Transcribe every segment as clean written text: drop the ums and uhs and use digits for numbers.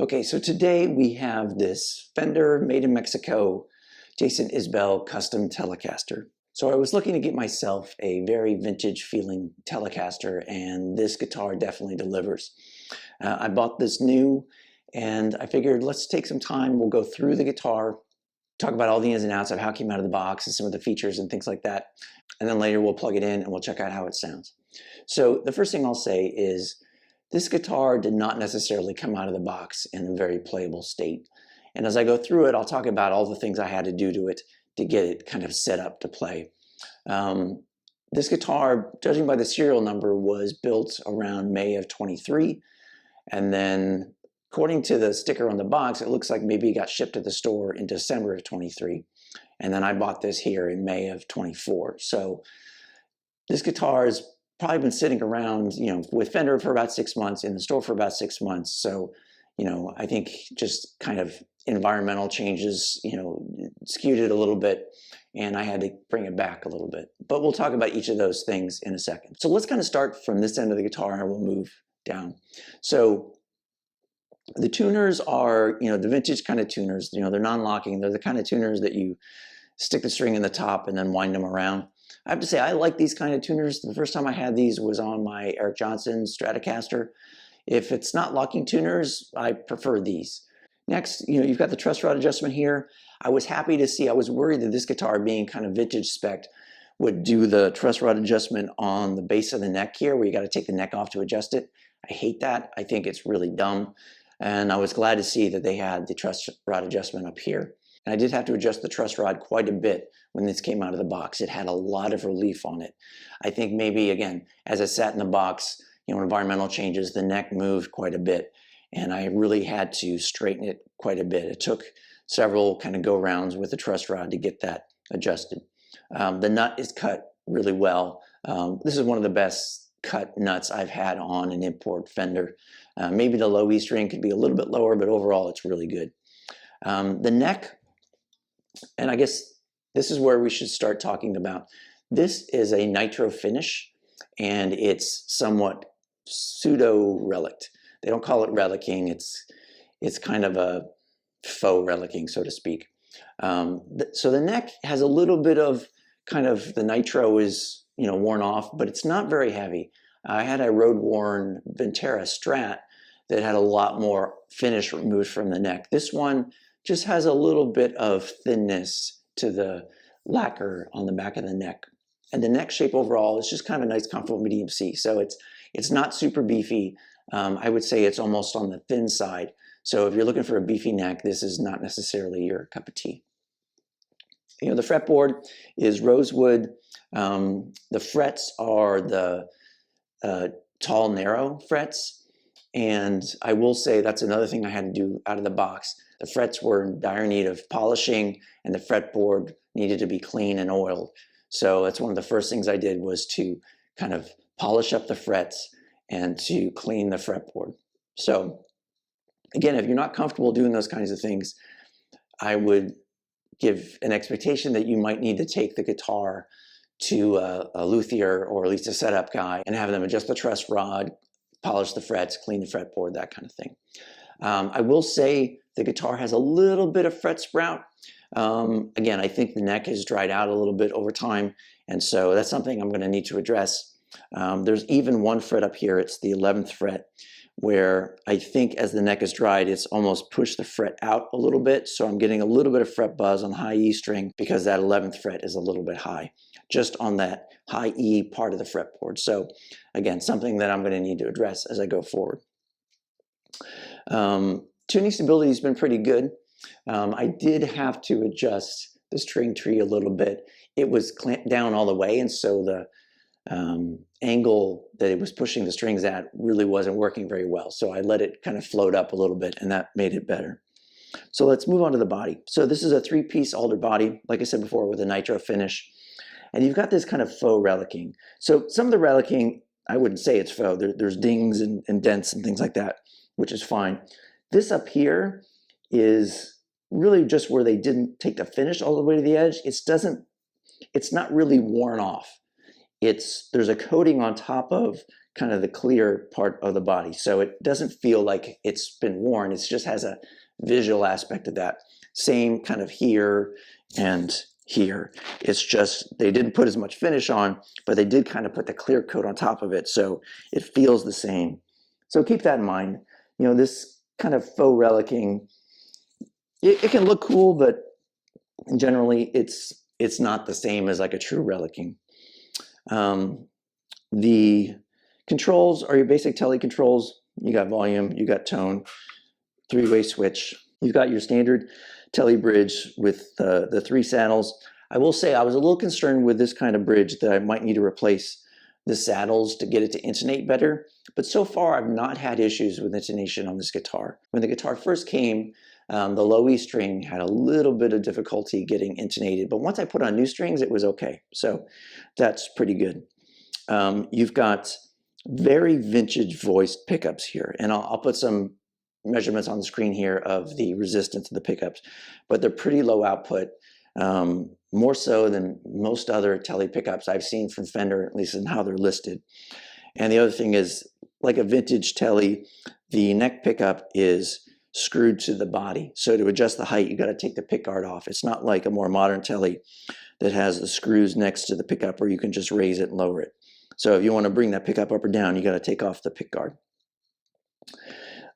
Okay, so today we have this Fender made in Mexico Jason Isbell custom Telecaster. So I was looking to get myself a very vintage feeling Telecaster, and this guitar definitely delivers. I bought this new, and I figured let's take some time, we'll go through the guitar, talk about all the ins and outs of how it came out of the box and some of the features and things like that. And then later we'll plug it in and we'll check out how it sounds. So the first thing I'll say is this guitar did not necessarily come out of the box in a very playable state. And as I go through it, I'll talk about all the things I had to do to it to get it kind of set up to play. This guitar, judging by the serial number, was built around May of 23. And then according to the sticker on the box, it looks like maybe it got shipped to the store in December of 23. And then I bought this here in May of 24. So this guitar has probably been sitting around, with Fender for about 6 months, in the store for about 6 months. So, I think just kind of environmental changes, skewed it a little bit, and I had to bring it back a little bit. But we'll talk about each of those things in a second. So let's kind of start from this end of the guitar and we'll move down. So the tuners are, the vintage kind of tuners, they're non-locking. They're the kind of tuners that you stick the string in the top and then wind them around. I have to say, I like these kind of tuners. The first time I had these was on my Eric Johnson Stratocaster. If it's not locking tuners, I prefer these. Next, you've got the truss rod adjustment here. I was happy to see, I was worried that this guitar, being kind of vintage spec, would do the truss rod adjustment on the base of the neck here, where you got to take the neck off to adjust it. I hate that. I think it's really dumb. And I was glad to see that they had the truss rod adjustment up here. And I did have to adjust the truss rod quite a bit when this came out of the box. It had a lot of relief on it. I think maybe, again, as I sat in the box, environmental changes, the neck moved quite a bit. And I really had to straighten it quite a bit. It took several kind of go-rounds with the truss rod to get that adjusted. The nut is cut really well. This is one of the best cut nuts I've had on an import Fender. Maybe the low E string could be a little bit lower, but overall it's really good. The neck, and I guess this is where we should start talking about. This is a nitro finish, and it's somewhat pseudo-relict. They don't call it relicking. It's kind of a faux relicking, so to speak. So the neck has a little bit of kind of, the nitro is worn off, but it's not very heavy. I had a road-worn Ventera Strat that had a lot more finish removed from the neck. This one just has a little bit of thinness to the lacquer on the back of the neck. And the neck shape overall is just kind of a nice, comfortable medium C. So it's not super beefy. I would say it's almost on the thin side. So if you're looking for a beefy neck, this is not necessarily your cup of tea. The fretboard is rosewood. The frets are the tall, narrow frets. And I will say that's another thing I had to do out of the box. The frets were in dire need of polishing, and the fretboard needed to be clean and oiled. So that's one of the first things I did, was to kind of polish up the frets and to clean the fretboard. So again, if you're not comfortable doing those kinds of things, I would give an expectation that you might need to take the guitar to a luthier, or at least a setup guy, and have them adjust the truss rod, polish the frets, clean the fretboard, that kind of thing. I will say the guitar has a little bit of fret sprout. Again, I think the neck has dried out a little bit over time, and so that's something I'm going to need to address. There's even one fret up here, it's the 11th fret, where I think as the neck is dried, it's almost pushed the fret out a little bit, so I'm getting a little bit of fret buzz on the high E string because that 11th fret is a little bit high, just on that high E part of the fretboard. So again, something that I'm going to need to address as I go forward. Tuning stability has been pretty good. I did have to adjust the string tree a little bit. It was clamped down all the way, and so the angle that it was pushing the strings at really wasn't working very well. So I let it kind of float up a little bit, and that made it better. So let's move on to the body. So this is a 3-piece alder body, like I said before, with a nitro finish. And you've got this kind of faux relicking. So some of the relicking, I wouldn't say it's faux. There's dings and dents and things like that, which is fine. This up here is really just where they didn't take the finish all the way to the edge. It's not really worn off. There's a coating on top of kind of the clear part of the body. So it doesn't feel like it's been worn. It just has a visual aspect of that. Same kind of here and here. It's just they didn't put as much finish on, but they did kind of put the clear coat on top of it, so it feels the same. So keep that in mind. You know, this kind of faux relicing, it can look cool, but generally it's not the same as like a true relicing. The controls are your basic Tele controls. You got volume, you got tone, three-way switch. You've got your standard Tele bridge with the 3 saddles. I will say I was a little concerned with this kind of bridge that I might need to replace the saddles to get it to intonate better. But so far I've not had issues with intonation on this guitar. When the guitar first came, the low E string had a little bit of difficulty getting intonated, but once I put on new strings, it was okay. So that's pretty good. You've got very vintage voiced pickups here, and I'll put some measurements on the screen here of the resistance of the pickups, but they're pretty low output, more so than most other Tele pickups I've seen from Fender, at least in how they're listed. And the other thing is, like a vintage Tele, the neck pickup is screwed to the body. So to adjust the height, you got to take the pick guard off. It's not like a more modern Tele that has the screws next to the pickup where you can just raise it and lower it. So if you want to bring that pickup up or down, you got to take off the pick guard.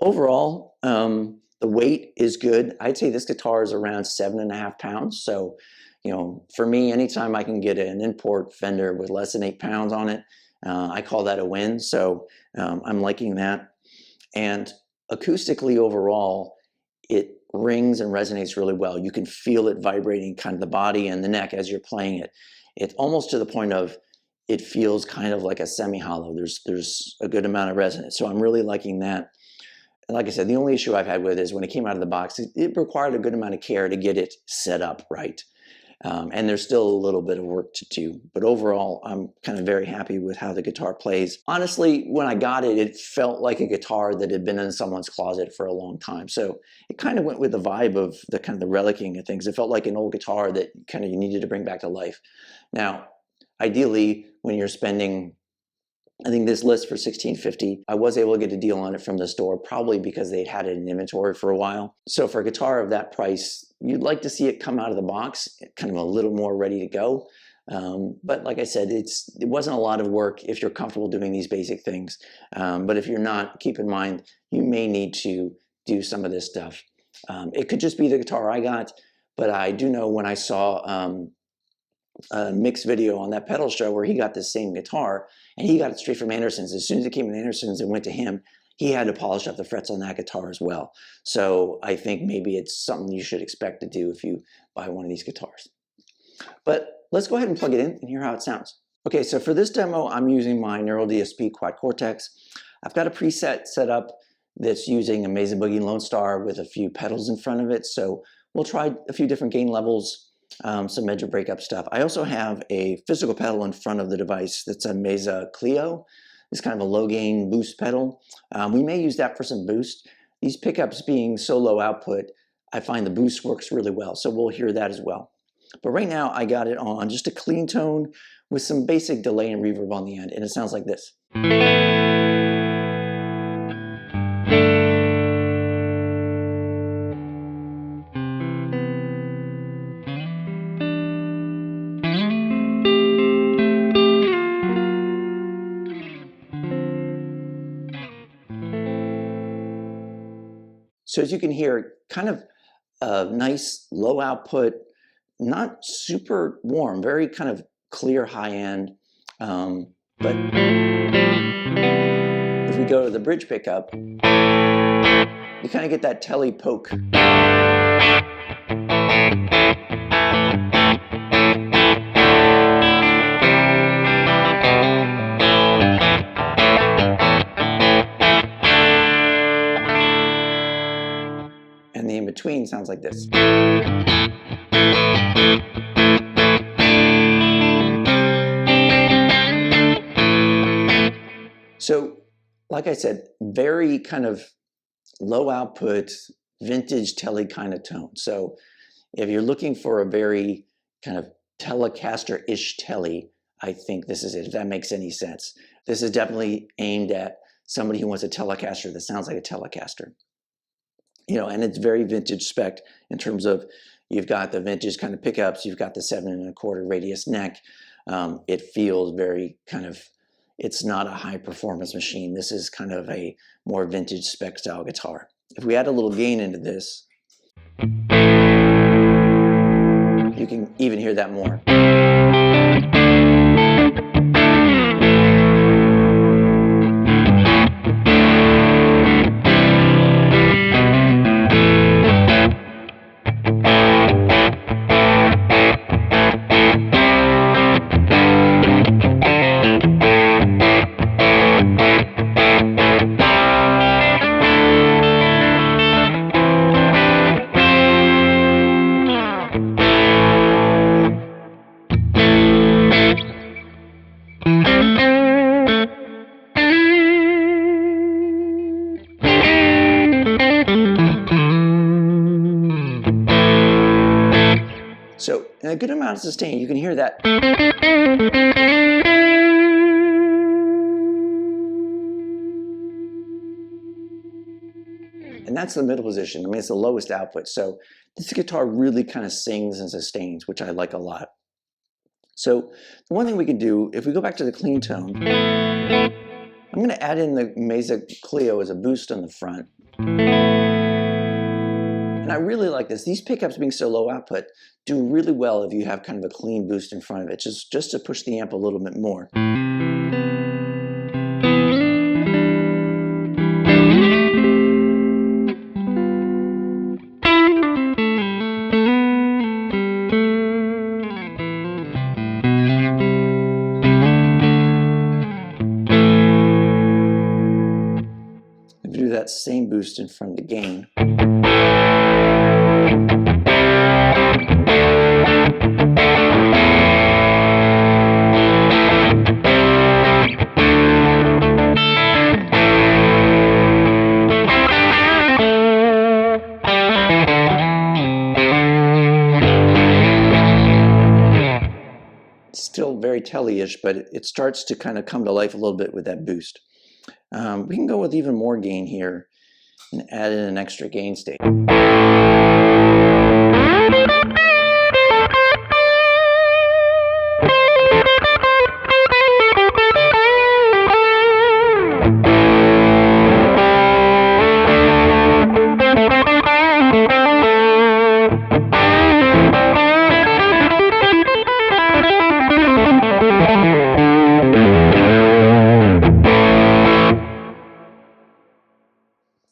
Overall, the weight is good. I'd say this guitar is around 7.5 pounds. So, you know, for me, anytime I can get an import Fender with less than 8 pounds on it, I call that a win. So I'm liking that. And acoustically overall, it rings and resonates really well. You can feel it vibrating kind of the body and the neck as you're playing it. It's almost to the point of it feels kind of like a semi-hollow. There's a good amount of resonance. So I'm really liking that. And like I said, the only issue I've had with it is when it came out of the box, it required a good amount of care to get it set up right. And there's still a little bit of work to do. But overall, I'm kind of very happy with how the guitar plays. Honestly, when I got it, it felt like a guitar that had been in someone's closet for a long time. So it kind of went with the vibe of the kind of the relicing of things. It felt like an old guitar that kind of you needed to bring back to life. Now, ideally, when you're spending, I think this list for $1,650, I was able to get a deal on it from the store, probably because they'd had it in inventory for a while. So for a guitar of that price, you'd like to see it come out of the box, kind of a little more ready to go. But like I said, it wasn't a lot of work if you're comfortable doing these basic things. But if you're not, keep in mind, you may need to do some of this stuff. It could just be the guitar I got, but I do know when I saw a mixed video on that pedal show where he got this same guitar and he got it straight from Anderson's. As soon as it came in Anderson's and went to him, he had to polish up the frets on that guitar as well. So I think maybe it's something you should expect to do if you buy one of these guitars. But let's go ahead and plug it in and hear how it sounds. Okay, so for this demo, I'm using my Neural DSP Quad Cortex. I've got a preset set up that's using a Mesa Boogie Lone Star with a few pedals in front of it. So we'll try a few different gain levels, some edge breakup stuff. I also have a physical pedal in front of the device that's a Mesa Clio. It's kind of a low gain boost pedal. We may use that for some boost. These pickups being so low output, I find the boost works really well. So we'll hear that as well. But right now I got it on just a clean tone with some basic delay and reverb on the end. And it sounds like this. So as you can hear, kind of a nice low output, not super warm, very kind of clear high end. But if we go to the bridge pickup, you kind of get that Tele poke. And the in-between sounds like this. So, like I said, very kind of low output, vintage Tele kind of tone. So if you're looking for a very kind of Telecaster-ish Tele, I think this is it, if that makes any sense. This is definitely aimed at somebody who wants a Telecaster that sounds like a Telecaster. You know, and it's very vintage spec in terms of you've got the vintage kind of pickups, you've got the 7 1/4 radius neck. It feels very kind of, it's not a high performance machine. This is kind of a more vintage spec style guitar. If we add a little gain into this, you can even hear that more. So in a good amount of sustain, you can hear that. And that's the middle position. I mean, it's the lowest output. So this guitar really kind of sings and sustains, which I like a lot. So the one thing we can do, if we go back to the clean tone, I'm going to add in the Mesa Clio as a boost on the front. And I really like this. These pickups being so low output do really well if you have kind of a clean boost in front of it, just to push the amp a little bit more. If you do that same boost in front of the gain. Still very Tele-ish, but it starts to kind of come to life a little bit with that boost. We can go with even more gain here and add in an extra gain stage.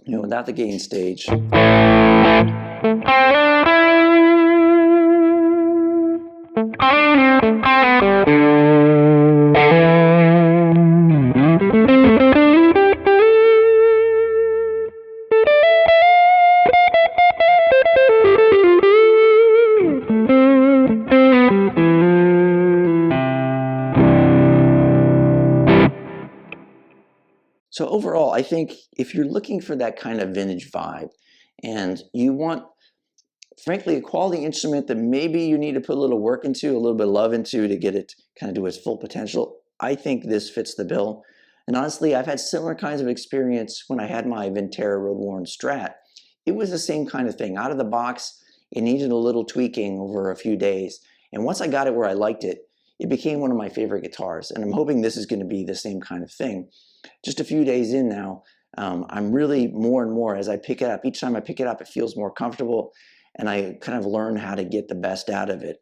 You know, without the gain stage. So overall, I think if you're looking for that kind of vintage vibe and you want, frankly, a quality instrument that maybe you need to put a little work into, a little bit of love into to get it kind of to its full potential, I think this fits the bill. And honestly, I've had similar kinds of experience when I had my Ventera Road Worn Strat. It was the same kind of thing. Out of the box, it needed a little tweaking over a few days. And once I got it where I liked it, it became one of my favorite guitars. And I'm hoping this is going to be the same kind of thing. Just a few days in now, I'm really more and more, as I pick it up, each time I pick it up, it feels more comfortable, and I kind of learn how to get the best out of it.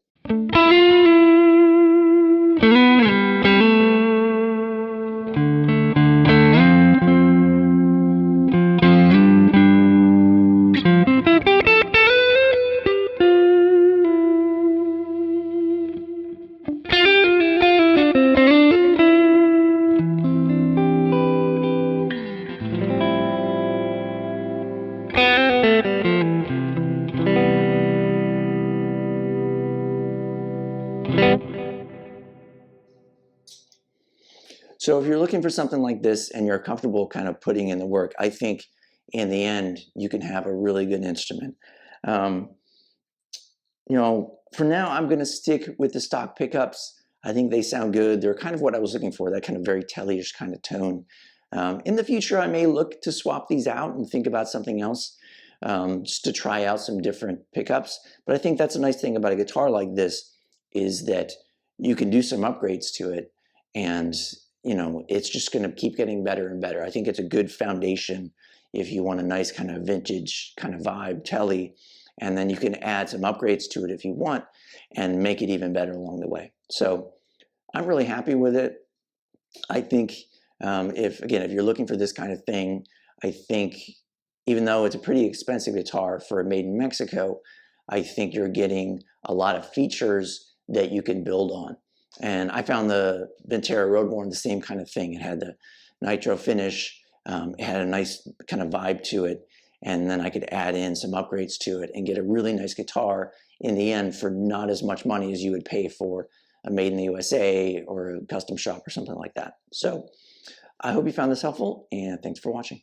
So if you're looking for something like this and you're comfortable kind of putting in the work, I think in the end you can have a really good instrument. You know, for now I'm going to stick with the stock pickups. I think they sound good. They're kind of what I was looking for, that kind of very Tele-ish kind of tone. In the future, I may look to swap these out and think about something else, just to try out some different pickups. But I think that's a nice thing about a guitar like this, is that you can do some upgrades to it, and it's just going to keep getting better and better. I think it's a good foundation if you want a nice kind of vintage kind of vibe Tele, and then you can add some upgrades to it if you want and make it even better along the way. So I'm really happy with it. I think if you're looking for this kind of thing, I think even though it's a pretty expensive guitar for a made in Mexico, I think you're getting a lot of features that you can build on. And I found the Ventera Roadborne the same kind of thing. It had the nitro finish, it had a nice kind of vibe to it, and then I could add in some upgrades to it and get a really nice guitar in the end for not as much money as you would pay for a made in the USA or a custom shop or something like that. So I hope you found this helpful, and thanks for watching.